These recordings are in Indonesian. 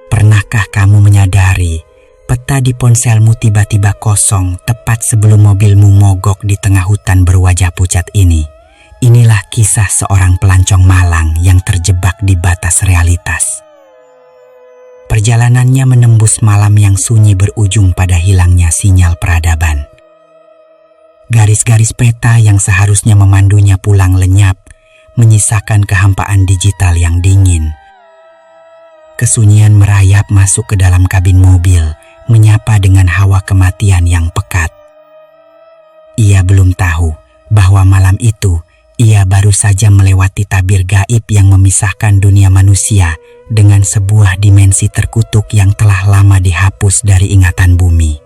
Pernahkah kamu menyadari peta di ponselmu tiba-tiba kosong tepat sebelum mobilmu mogok di tengah hutan berwajah pucat ini? Inilah kisah seorang pelancong malang yang terjebak di batas realitas. Perjalanannya menembus malam yang sunyi berujung pada hilangnya sinyal peradaban. Garis-garis peta yang seharusnya memandunya pulang lenyap, menyisakan kehampaan digital yang dingin. Kesunyian merayap masuk ke dalam kabin mobil, menyapa dengan hawa kematian yang pekat. Ia belum tahu bahwa malam itu ia baru saja melewati tabir gaib yang memisahkan dunia manusia dengan sebuah dimensi terkutuk yang telah lama dihapus dari ingatan bumi.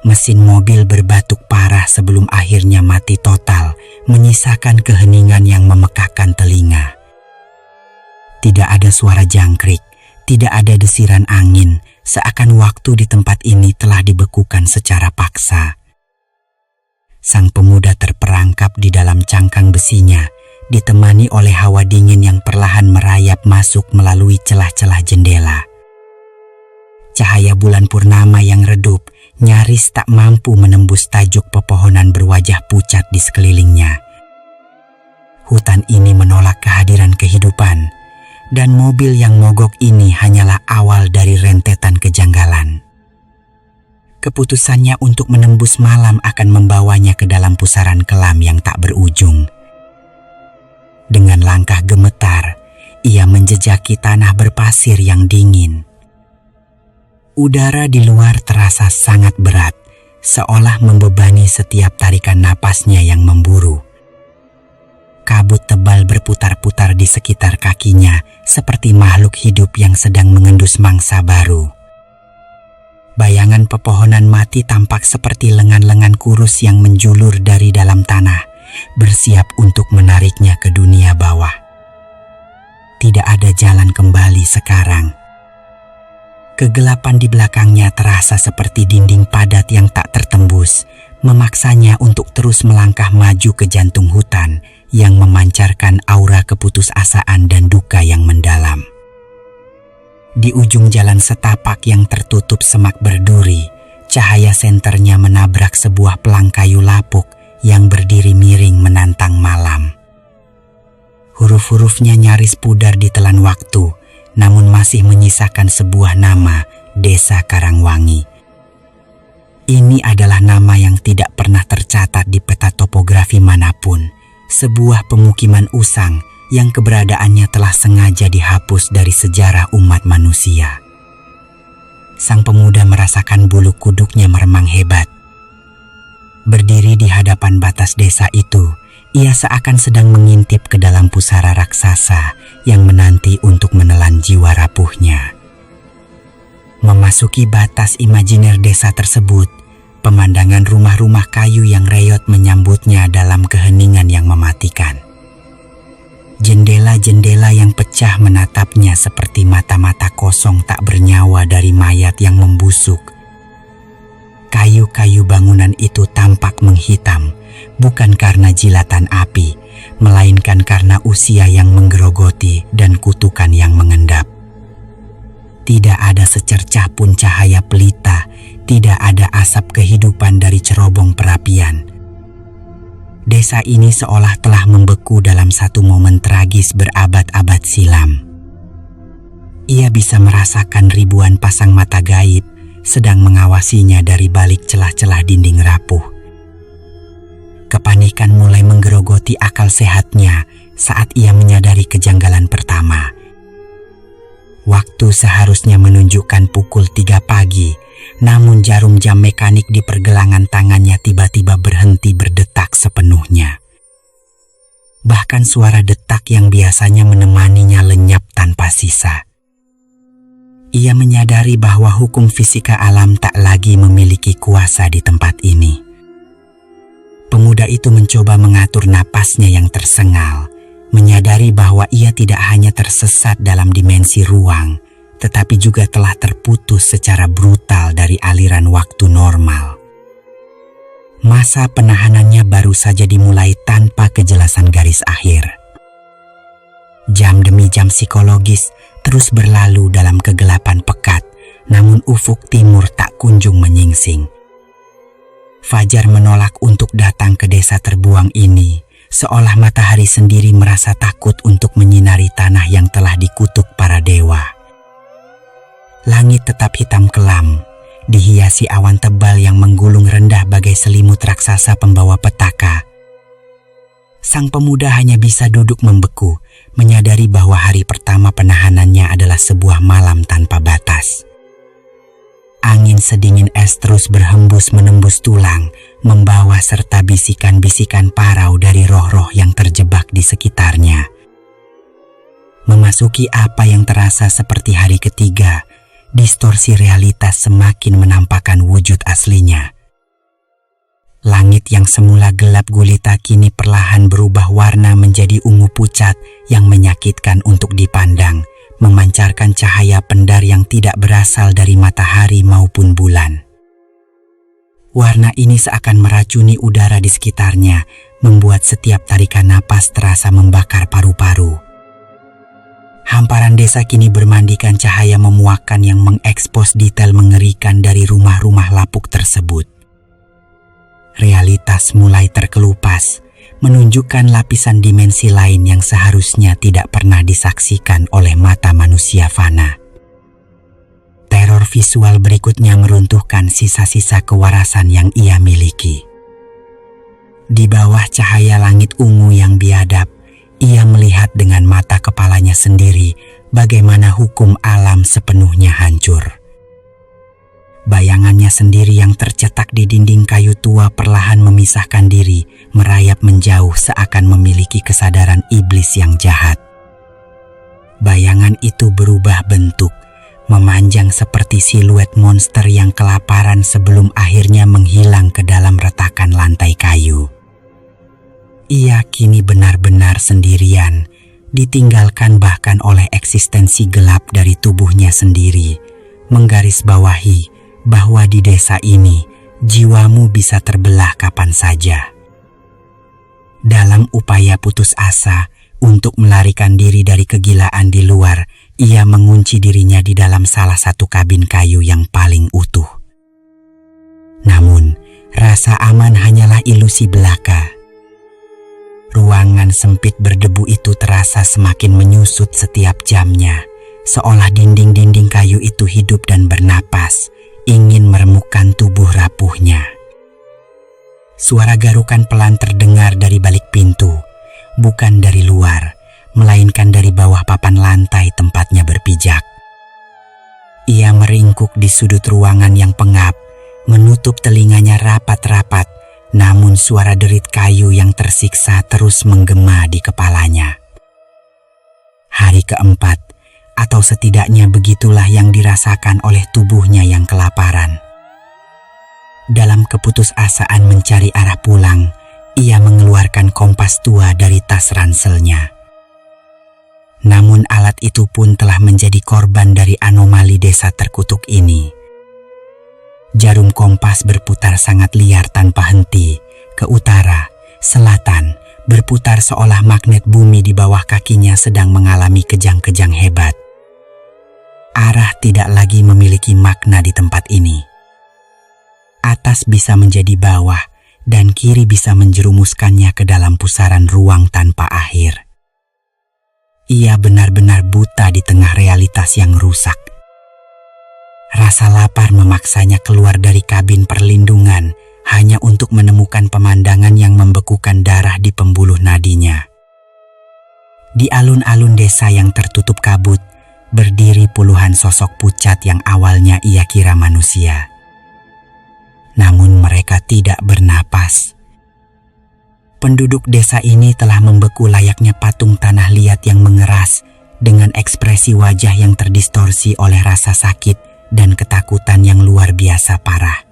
Mesin mobil berbatuk parah sebelum akhirnya mati total, menyisakan keheningan yang memekakkan telinga. Tidak ada suara jangkrik, tidak ada desiran angin, seakan waktu di tempat ini telah dibekukan secara paksa. Sang pemuda terperangkap di dalam cangkang besinya, ditemani oleh hawa dingin yang perlahan merayap masuk melalui celah-celah jendela. Cahaya bulan purnama yang redup nyaris tak mampu menembus tajuk pepohonan berwajah pucat di sekelilingnya. Hutan ini menolak kehadiran kehidupan, dan mobil yang mogok ini hanyalah awal dari rentetan kejanggalan. Keputusannya untuk menembus malam akan membawanya ke dalam pusaran kelam yang tak berujung. Dengan langkah gemetar, ia menjejaki tanah berpasir yang dingin. Udara di luar terasa sangat berat, seolah membebani setiap tarikan napasnya yang memburu. Kabut tebal berputar-putar di sekitar kakinya, seperti makhluk hidup yang sedang mengendus mangsa baru. Bayangan pepohonan mati tampak seperti lengan-lengan kurus yang menjulur dari dalam tanah, bersiap untuk menariknya ke dunia bawah. Tidak ada jalan kembali sekarang. Kegelapan di belakangnya terasa seperti dinding padat yang tak tertembus, memaksanya untuk terus melangkah maju ke jantung hutan yang memancarkan aura keputusasaan dan duka yang mendalam. Di ujung jalan setapak yang tertutup semak berduri, cahaya senternya menabrak sebuah pelang kayu lapuk yang berdiri miring menantang malam. Huruf-hurufnya nyaris pudar di telan waktu, namun masih menyisakan sebuah nama, Desa Karangwangi. Ini adalah nama yang tidak pernah tercatat di peta topografi manapun. Sebuah pemukiman usang yang keberadaannya telah sengaja dihapus dari sejarah umat manusia. Sang pemuda merasakan bulu kuduknya meremang hebat. Berdiri di hadapan batas desa itu, ia seakan sedang mengintip ke dalam pusara raksasa yang menanti untuk menelan jiwa rapuhnya. Memasuki batas imajiner desa tersebut, pemandangan rumah-rumah kayu yang reyot menyambutnya dalam keheningan yang mematikan. Jendela-jendela yang pecah menatapnya seperti mata-mata kosong tak bernyawa dari mayat yang membusuk. Kayu-kayu bangunan itu tampak menghitam, bukan karena jilatan api, melainkan karena usia yang menggerogoti dan kutukan yang mengendap. Tidak ada secercah pun cahaya pelita, tidak ada asap kehidupan dari cerobong perapian. Desa ini seolah telah membeku dalam satu momen tragis berabad-abad silam. Ia bisa merasakan ribuan pasang mata gaib sedang mengawasinya dari balik celah-celah dinding rapuh. Kepanikan mulai menggerogoti akal sehatnya saat ia menyadari kejanggalan pertama. Waktu seharusnya menunjukkan pukul 3 pagi, namun jarum jam mekanik di pergelangan tangannya tiba-tiba berhenti berdetak sepenuhnya. Bahkan suara detak yang biasanya menemaninya lenyap tanpa sisa. Ia menyadari bahwa hukum fisika alam tak lagi memiliki kuasa di tempat ini. Pemuda pemuda itu mencoba mengatur napasnya yang tersengal, menyadari bahwa ia tidak hanya tersesat dalam dimensi ruang, tetapi juga telah terputus secara brutal dari aliran waktu normal. Masa penahanannya baru saja dimulai tanpa kejelasan garis akhir. Jam demi jam psikologis terus berlalu dalam kegelapan pekat, namun ufuk timur tak kunjung menyingsing. Fajar menolak untuk datang ke desa terbuang ini, seolah matahari sendiri merasa takut untuk menyinari tanah yang telah dikutuk para dewa. Langit tetap hitam kelam, dihiasi awan tebal yang menggulung rendah bagai selimut raksasa pembawa petaka. Sang pemuda hanya bisa duduk membeku, menyadari bahwa hari pertama penahanannya adalah sebuah malam tanpa batas. Angin sedingin es terus berhembus menembus tulang, membawa serta bisikan-bisikan parau dari roh-roh yang terjebak di sekitarnya. Memasuki apa yang terasa seperti hari ketiga, distorsi realitas semakin menampakkan wujud aslinya. Langit yang semula gelap gulita kini perlahan berubah warna menjadi ungu pucat yang menyakitkan untuk dipandang, memancarkan cahaya pendar yang tidak berasal dari matahari maupun bulan. Warna ini seakan meracuni udara di sekitarnya, membuat setiap tarikan napas terasa membakar paru-paru. Hamparan desa kini bermandikan cahaya memuakkan yang mengekspos detail mengerikan dari rumah-rumah lapuk tersebut. Realitas mulai terkelupas, menunjukkan lapisan dimensi lain yang seharusnya tidak pernah disaksikan oleh mata manusia fana. Teror visual berikutnya meruntuhkan sisa-sisa kewarasan yang ia miliki. Di bawah cahaya langit ungu yang biadab, ia melihat dengan mata kepalanya sendiri bagaimana hukum alam sepenuhnya hancur. Bayangannya sendiri yang tercetak di dinding kayu tua perlahan memisahkan diri, merayap menjauh seakan memiliki kesadaran iblis yang jahat. Bayangan itu berubah bentuk, memanjang seperti siluet monster yang kelaparan sebelum akhirnya menghilang ke dalam retakan lantai kayu. Ia kini benar-benar sendirian, ditinggalkan bahkan oleh eksistensi gelap dari tubuhnya sendiri, menggarisbawahi bahwa di desa ini jiwamu bisa terbelah kapan saja. Dalam upaya putus asa untuk melarikan diri dari kegilaan di luar, ia mengunci dirinya di dalam salah satu kabin kayu yang paling utuh. Namun, rasa aman hanyalah ilusi belaka. Ruangan sempit berdebu itu terasa semakin menyusut setiap jamnya, seolah dinding-dinding kayu itu hidup dan bernapas, ingin meremukkan tubuh rapuhnya. Suara garukan pelan terdengar dari balik pintu, bukan dari luar, melainkan dari bawah papan lantai tempatnya berpijak. Ia meringkuk di sudut ruangan yang pengap, menutup telinganya rapat-rapat, namun suara derit kayu yang tersiksa terus menggema di kepalanya. Hari keempat, atau setidaknya begitulah yang dirasakan oleh tubuhnya yang kelaparan. Dalam keputusasaan mencari arah pulang, ia mengeluarkan kompas tua dari tas ranselnya. Namun alat itu pun telah menjadi korban dari anomali desa terkutuk ini. Jarum kompas berputar sangat liar tanpa henti, ke utara, selatan, berputar seolah magnet bumi di bawah kakinya sedang mengalami kejang-kejang hebat. Arah tidak lagi memiliki makna di tempat ini. Atas bisa menjadi bawah, dan kiri bisa menjerumuskannya ke dalam pusaran ruang tanpa akhir. Ia benar-benar buta di tengah realitas yang rusak. Rasa lapar memaksanya keluar dari kabin perlindungan hanya untuk menemukan pemandangan yang membekukan darah di pembuluh nadinya. Di alun-alun desa yang tertutup kabut, berdiri puluhan sosok pucat yang awalnya ia kira manusia. Namun mereka tidak bernapas. Penduduk desa ini telah membeku layaknya patung tanah liat yang mengeras dengan ekspresi wajah yang terdistorsi oleh rasa sakit dan ketakutan yang luar biasa parah.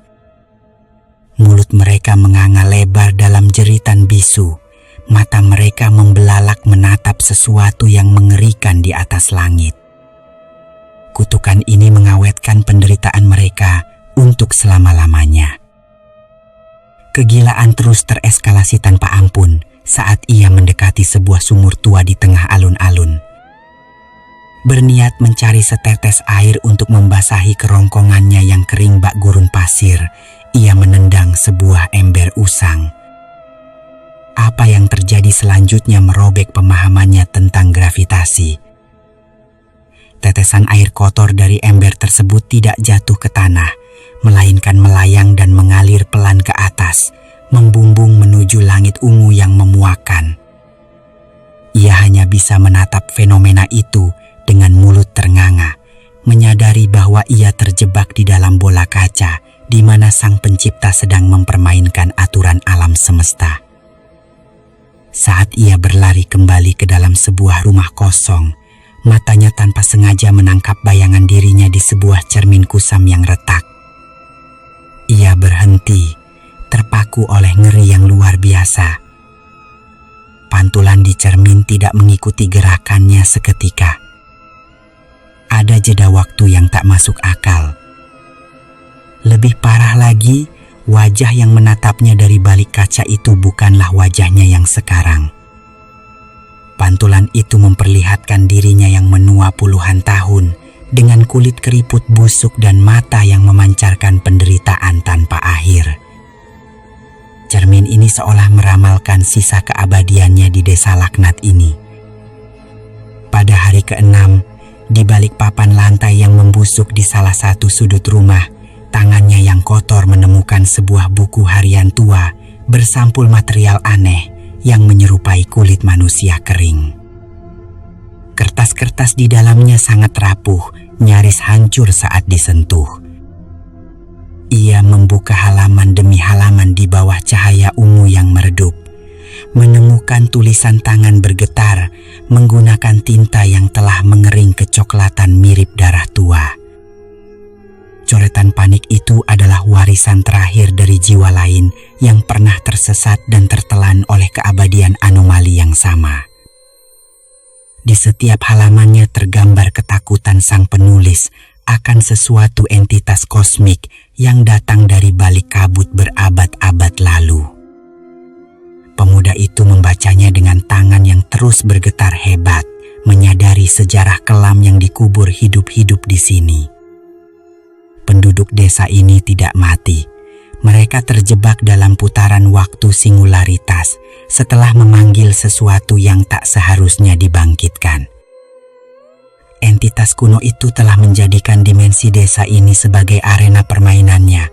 Mulut mereka menganga lebar dalam jeritan membisu. Mata mereka membelalak menatap sesuatu yang mengerikan di atas langit. Kutukan ini mengawetkan penderitaan mereka untuk selama-lamanya. Kegilaan terus tereskalasi tanpa ampun saat ia mendekati sebuah sumur tua di tengah alun-alun. Berniat mencari setetes air untuk membasahi kerongkongannya yang kering bak gurun pasir, ia menendang sebuah ember usang. Apa yang terjadi selanjutnya merobek pemahamannya tentang gravitasi. Tetesan air kotor dari ember tersebut tidak jatuh ke tanah, melainkan melayang dan mengalir pelan ke atas, membumbung menuju langit ungu yang memuakan. Ia hanya bisa menatap fenomena itu dengan mulut ternganga, menyadari bahwa ia terjebak di dalam bola kaca di mana sang pencipta sedang mempermainkan aturan alam semesta. Saat ia berlari kembali ke dalam sebuah rumah kosong, matanya tanpa sengaja menangkap bayangan dirinya di sebuah cermin kusam yang retak. Ia berhenti, terpaku oleh ngeri yang luar biasa. Pantulan di cermin tidak mengikuti gerakannya seketika. Ada jeda waktu yang tak masuk akal. Lebih parah lagi, wajah yang menatapnya dari balik kaca itu bukanlah wajahnya yang sekarang. Pantulan itu memperlihatkan dirinya yang menua puluhan tahun, dengan kulit keriput busuk dan mata yang memancarkan penderitaan tanpa akhir. Cermin ini seolah meramalkan sisa keabadiannya di desa laknat ini. Pada hari ke-6, di balik papan lantai yang membusuk di salah satu sudut rumah, tangannya yang kotor menemukan sebuah buku harian tua bersampul material aneh yang menyerupai kulit manusia kering. Kertas-kertas di dalamnya sangat rapuh, nyaris hancur saat disentuh. Ia membuka halaman demi halaman di bawah cahaya ungu yang meredup, menemukan tulisan tangan bergetar menggunakan tinta yang telah mengering kecoklatan mirip darah tua. Coretan panik itu adalah warisan terakhir dari jiwa lain yang pernah tersesat dan tertelan oleh keabadian anomali yang sama. Di setiap halamannya tergambar ketakutan sang penulis akan sesuatu entitas kosmik yang datang dari balik kabut berabad-abad lalu. Pemuda itu membacanya dengan tangan yang terus bergetar hebat, menyadari sejarah kelam yang dikubur hidup-hidup di sini. Penduduk desa ini tidak mati. Mereka terjebak dalam putaran waktu singularitas setelah memanggil sesuatu yang tak seharusnya dibangkitkan. Entitas kuno itu telah menjadikan dimensi desa ini sebagai arena permainannya,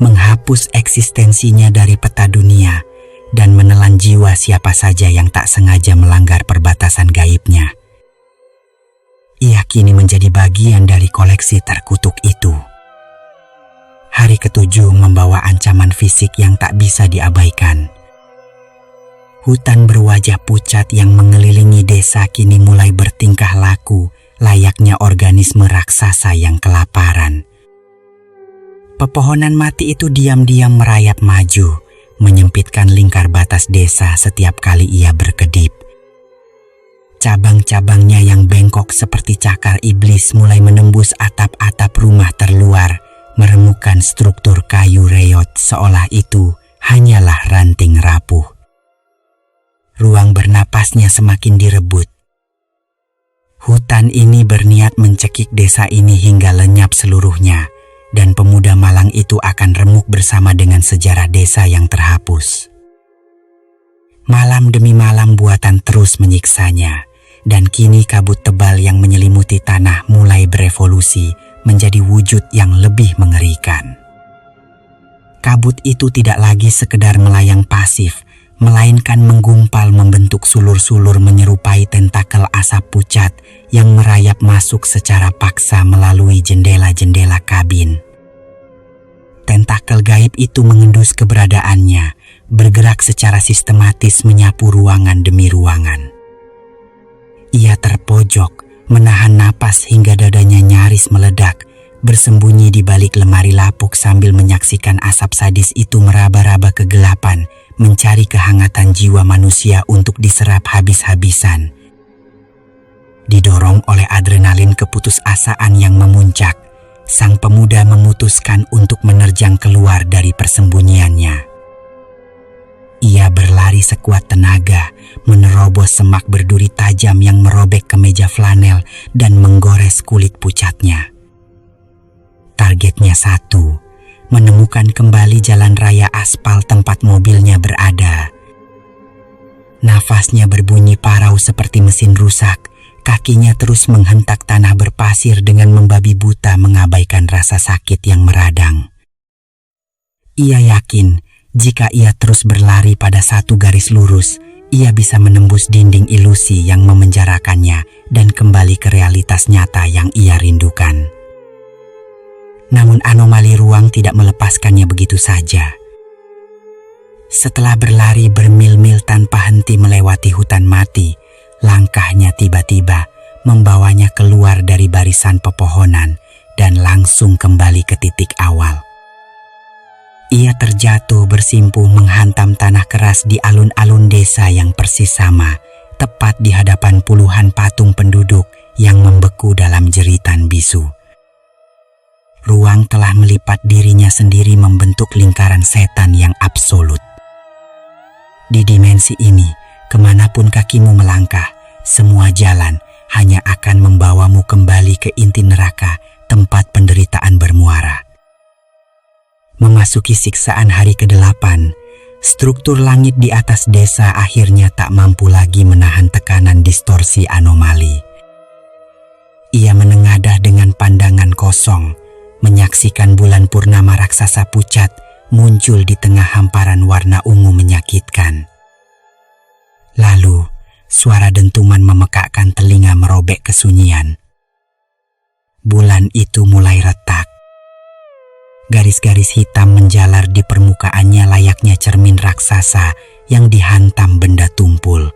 menghapus eksistensinya dari peta dunia, dan menelan jiwa siapa saja yang tak sengaja melanggar perbatasan gaibnya. Ia kini menjadi bagian dari koleksi terkutuk itu. Hari ke-7 membawa ancaman fisik yang tak bisa diabaikan. Hutan berwajah pucat yang mengelilingi desa kini mulai bertingkah laku, layaknya organisme raksasa yang kelaparan. Pepohonan mati itu diam-diam merayap maju, menyempitkan lingkar batas desa setiap kali ia berkedip. Cabang-cabangnya yang bengkok seperti cakar iblis mulai menembus atap-atap rumah terluar, meremukan struktur kayu reot seolah itu hanyalah ranting rapuh. Ruang bernapasnya semakin direbut. Hutan ini berniat mencekik desa ini hingga lenyap seluruhnya, dan pemuda malang itu akan remuk bersama dengan sejarah desa yang terhapus. Malam demi malam buatan terus menyiksanya, dan kini kabut tebal yang menyelimuti tanah mulai berevolusi menjadi wujud yang lebih mengerikan. Kabut itu tidak lagi sekedar melayang pasif, melainkan menggumpal membentuk sulur-sulur menyerupai tentakel asap pucat yang merayap masuk secara paksa melalui jendela-jendela kabin. Tentakel gaib itu mengendus keberadaannya, bergerak secara sistematis menyapu ruangan demi ruangan. Ia terpojok, menahan napas hingga dadanya nyaris meledak, bersembunyi di balik lemari lapuk sambil menyaksikan asap sadis itu meraba-raba kegelapan, mencari kehangatan jiwa manusia untuk diserap habis-habisan. Didorong oleh adrenalin keputusasaan yang memuncak, sang pemuda memutuskan untuk menerjang keluar dari persembunyiannya. Ia berlari sekuat tenaga, menerobos semak berduri tajam yang merobek kemeja flanel dan menggores kulit pucatnya. Targetnya satu, menemukan kembali jalan raya aspal tempat mobilnya berada. Nafasnya berbunyi parau seperti mesin rusak, kakinya terus menghentak tanah berpasir dengan membabi buta mengabaikan rasa sakit yang meradang. Ia yakin jika ia terus berlari pada satu garis lurus, ia bisa menembus dinding ilusi yang memenjarakannya dan kembali ke realitas nyata yang ia rindukan. Namun anomali ruang tidak melepaskannya begitu saja. Setelah berlari bermil-mil tanpa henti melewati hutan mati, langkahnya tiba-tiba membawanya keluar dari barisan pepohonan dan langsung kembali ke titik awal. Ia terjatuh bersimpuh menghantam tanah keras di alun-alun desa yang persis sama, tepat di hadapan puluhan patung penduduk yang membeku dalam jeritan bisu. Ruang telah melipat dirinya sendiri membentuk lingkaran setan yang absolut. Di dimensi ini, kemanapun kakimu melangkah, semua jalan hanya akan membawamu kembali ke inti neraka, tempat penderitaan bermuara. Memasuki siksaan hari ke-8, struktur langit di atas desa akhirnya tak mampu lagi menahan tekanan distorsi anomali. Ia menengadah dengan pandangan kosong, menyaksikan bulan purnama raksasa pucat muncul di tengah hamparan warna ungu menyakitkan. Lalu, suara dentuman memekakkan telinga merobek kesunyian. Bulan itu mulai retak. Garis-garis hitam menjalar di permukaannya layaknya cermin raksasa yang dihantam benda tumpul.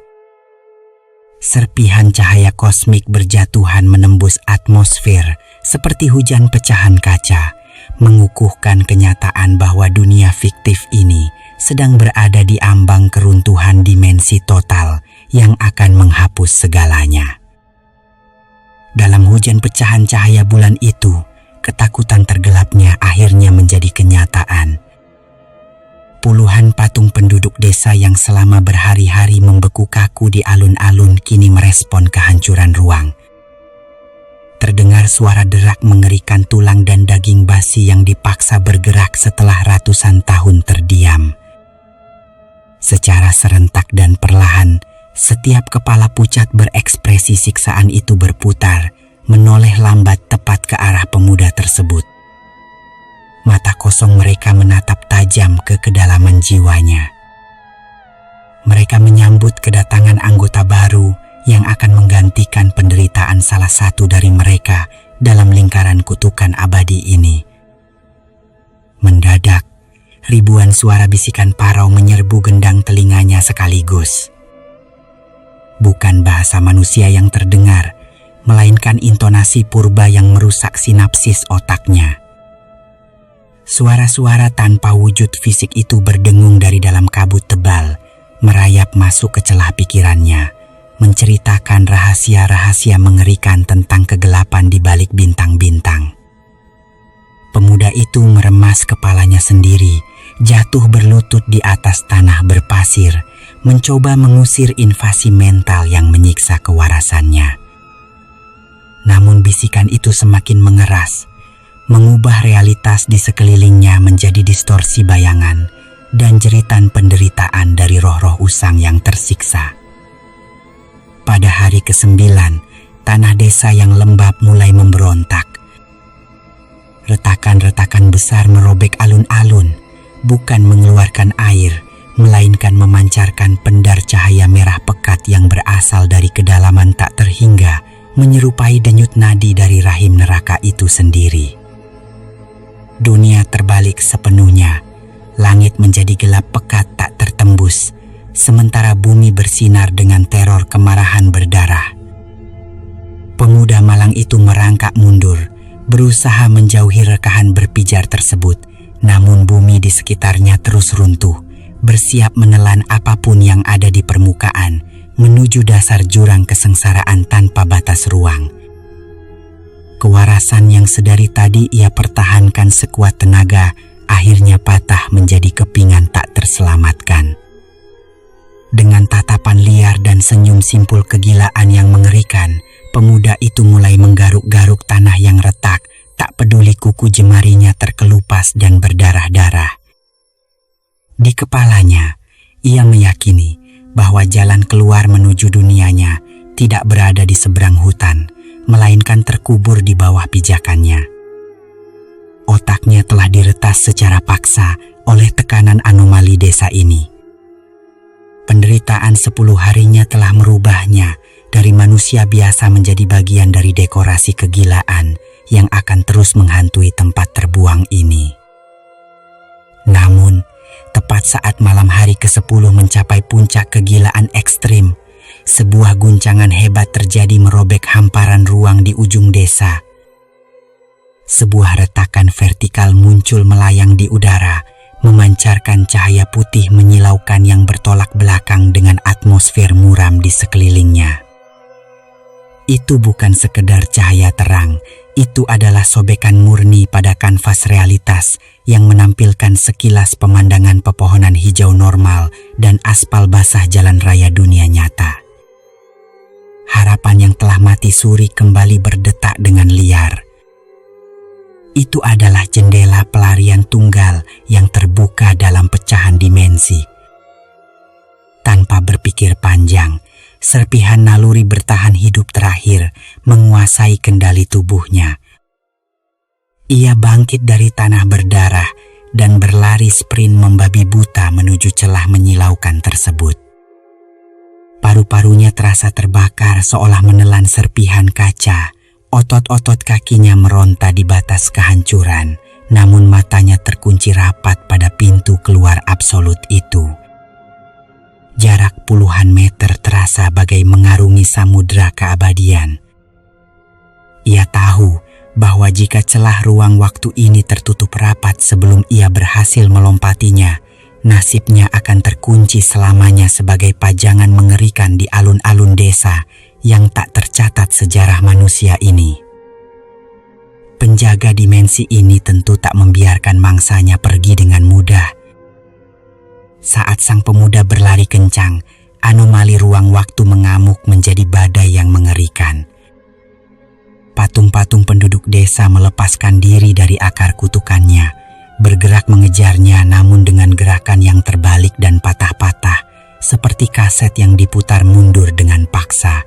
Serpihan cahaya kosmik berjatuhan menembus atmosfer seperti hujan pecahan kaca, mengukuhkan kenyataan bahwa dunia fiktif ini sedang berada di ambang keruntuhan dimensi total yang akan menghapus segalanya. Dalam hujan pecahan cahaya bulan itu, ketakutan tergelapnya akhirnya menjadi kenyataan. Puluhan patung penduduk desa yang selama berhari-hari membeku kaku di alun-alun kini merespon kehancuran ruang. Terdengar suara derak mengerikan tulang dan daging basi yang dipaksa bergerak setelah ratusan tahun terdiam. Secara serentak dan perlahan, setiap kepala pucat berekspresi siksaan itu berputar, menoleh lambat tepat ke arah pemuda tersebut. Mata kosong mereka menatap tajam ke kedalaman jiwanya. Mereka menyambut kedatangan anggota baru yang akan menggantikan penderitaan salah satu dari mereka dalam lingkaran kutukan abadi ini. Mendadak, ribuan suara bisikan parau menyerbu gendang telinganya sekaligus. Bukan bahasa manusia yang terdengar, melainkan intonasi purba yang merusak sinapsis otaknya. Suara-suara tanpa wujud fisik itu berdengung dari dalam kabut tebal, merayap masuk ke celah pikirannya, menceritakan rahasia-rahasia mengerikan tentang kegelapan di balik bintang-bintang. Pemuda itu meremas kepalanya sendiri, jatuh berlutut di atas tanah berpasir, mencoba mengusir invasi mental yang menyiksa kewarasannya. Namun bisikan itu semakin mengeras, mengubah realitas di sekelilingnya menjadi distorsi bayangan dan jeritan penderitaan dari roh-roh usang yang tersiksa. Pada hari ke-9, tanah desa yang lembab mulai memberontak. Retakan-retakan besar merobek alun-alun, bukan mengeluarkan air, melainkan memancarkan pendar cahaya merah pekat yang berasal dari kedalaman tak terhingga, menyerupai denyut nadi dari rahim neraka itu sendiri. Dunia terbalik sepenuhnya, langit menjadi gelap pekat tak tertembus, sementara bumi bersinar dengan teror kemarahan berdarah. Pemuda malang itu merangkak mundur, berusaha menjauhi rekahan berpijar tersebut, namun bumi di sekitarnya terus runtuh, bersiap menelan apapun yang ada di permukaan menuju dasar jurang kesengsaraan tanpa batas ruang. Kewarasan yang sedari tadi ia pertahankan sekuat tenaga akhirnya patah menjadi kepingan tak terselamatkan. Dengan tatapan liar dan senyum simpul kegilaan yang mengerikan, pemuda itu mulai menggaruk-garuk tanah yang retak, tak peduli kuku jemarinya terkelupas dan berdarah-darah. Di kepalanya, ia meyakini bahwa jalan keluar menuju dunianya tidak berada di seberang hutan, melainkan terkubur di bawah pijakannya. Otaknya telah diretas secara paksa oleh tekanan anomali desa ini. Penderitaan 10 harinya telah merubahnya dari manusia biasa menjadi bagian dari dekorasi kegilaan yang akan terus menghantui tempat terbuang ini. Namun, tepat saat malam hari ke-10 mencapai puncak kegilaan ekstrim, sebuah guncangan hebat terjadi merobek hamparan ruang di ujung desa. Sebuah retakan vertikal muncul melayang di udara, memancarkan cahaya putih menyilaukan yang bertolak belakang dengan atmosfer muram di sekelilingnya. Itu bukan sekedar cahaya terang, itu adalah sobekan murni pada kanvas realitas yang menampilkan sekilas pemandangan pepohonan hijau normal dan aspal basah jalan raya dunia nyata. Harapan yang telah mati suri kembali berdetak dengan liar. Itu adalah jendela pelarian tunggal yang terbuka dalam pecahan dimensi. Tanpa berpikir panjang, serpihan naluri bertahan hidup terakhir menguasai kendali tubuhnya. Ia bangkit dari tanah berdarah dan berlari sprint membabi buta menuju celah menyilaukan tersebut. Paru-parunya terasa terbakar seolah menelan serpihan kaca. Otot-otot kakinya meronta di batas kehancuran, namun matanya terkunci rapat pada pintu keluar absolut itu. Jarak puluhan meter terasa bagai mengarungi samudera keabadian. Ia tahu bahwa jika celah ruang waktu ini tertutup rapat sebelum ia berhasil melompatinya, nasibnya akan terkunci selamanya sebagai pajangan mengerikan di alun-alun desa yang tak tercatat sejarah manusia ini. Penjaga dimensi ini tentu tak membiarkan mangsanya pergi dengan mudah. Saat sang pemuda berlari kencang, anomali ruang waktu mengamuk menjadi badai yang mengerikan. Patung-patung penduduk desa melepaskan diri dari akar kutukannya, bergerak mengejarnya namun dengan gerakan yang terbalik dan patah-patah, seperti kaset yang diputar mundur dengan paksa.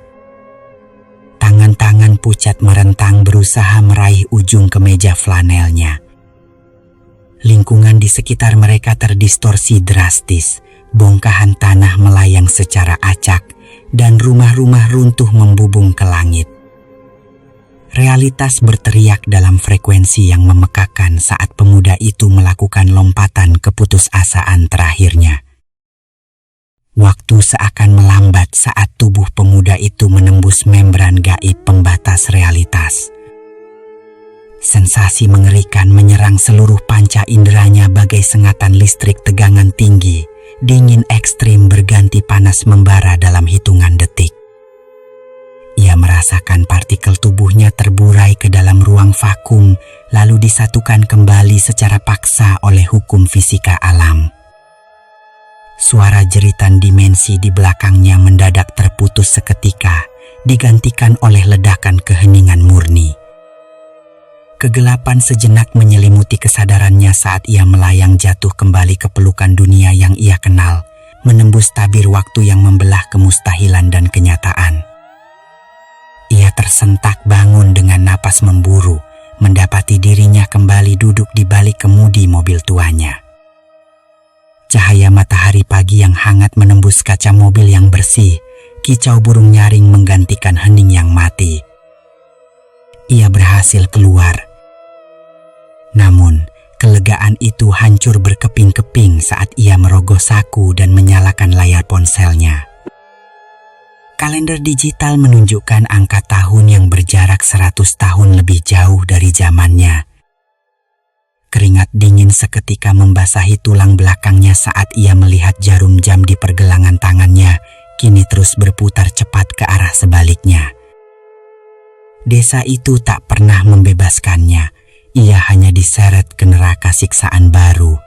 Tangan-tangan pucat merentang berusaha meraih ujung kemeja flanelnya. Lingkungan di sekitar mereka terdistorsi drastis, bongkahan tanah melayang secara acak, dan rumah-rumah runtuh membubung ke langit. Realitas berteriak dalam frekuensi yang memekakan saat pemuda itu melakukan lompatan keputusasaan terakhirnya. Waktu seakan melambat saat tubuh pemuda itu menembus membran gaib pembatas realitas. Sensasi mengerikan menyerang seluruh panca inderanya bagai sengatan listrik tegangan tinggi, dingin ekstrim berganti panas membara dalam hitungan detik. Ia merasakan partikel tubuhnya terburai ke dalam ruang vakum, lalu disatukan kembali secara paksa oleh hukum fisika alam. Suara jeritan dimensi di belakangnya mendadak terputus seketika, digantikan oleh ledakan keheningan murni. Kegelapan sejenak menyelimuti kesadarannya saat ia melayang jatuh kembali ke pelukan dunia yang ia kenal, menembus tabir waktu yang membelah kemustahilan dan kenyataan. Ia tersentak bangun dengan napas memburu, mendapati dirinya kembali duduk di balik kemudi mobil tuanya. Cahaya matahari pagi yang hangat menembus kaca mobil yang bersih, kicau burung nyaring menggantikan hening yang mati. Ia berhasil keluar. Namun, kelegaan itu hancur berkeping-keping saat ia merogoh saku dan menyalakan layar ponselnya. Kalender digital menunjukkan angka tahun yang berjarak 100 tahun lebih jauh dari zamannya. Keringat dingin seketika membasahi tulang belakangnya saat ia melihat jarum jam di pergelangan tangannya kini terus berputar cepat ke arah sebaliknya. Desa itu tak pernah membebaskannya. Ia hanya diseret ke neraka siksaan baru.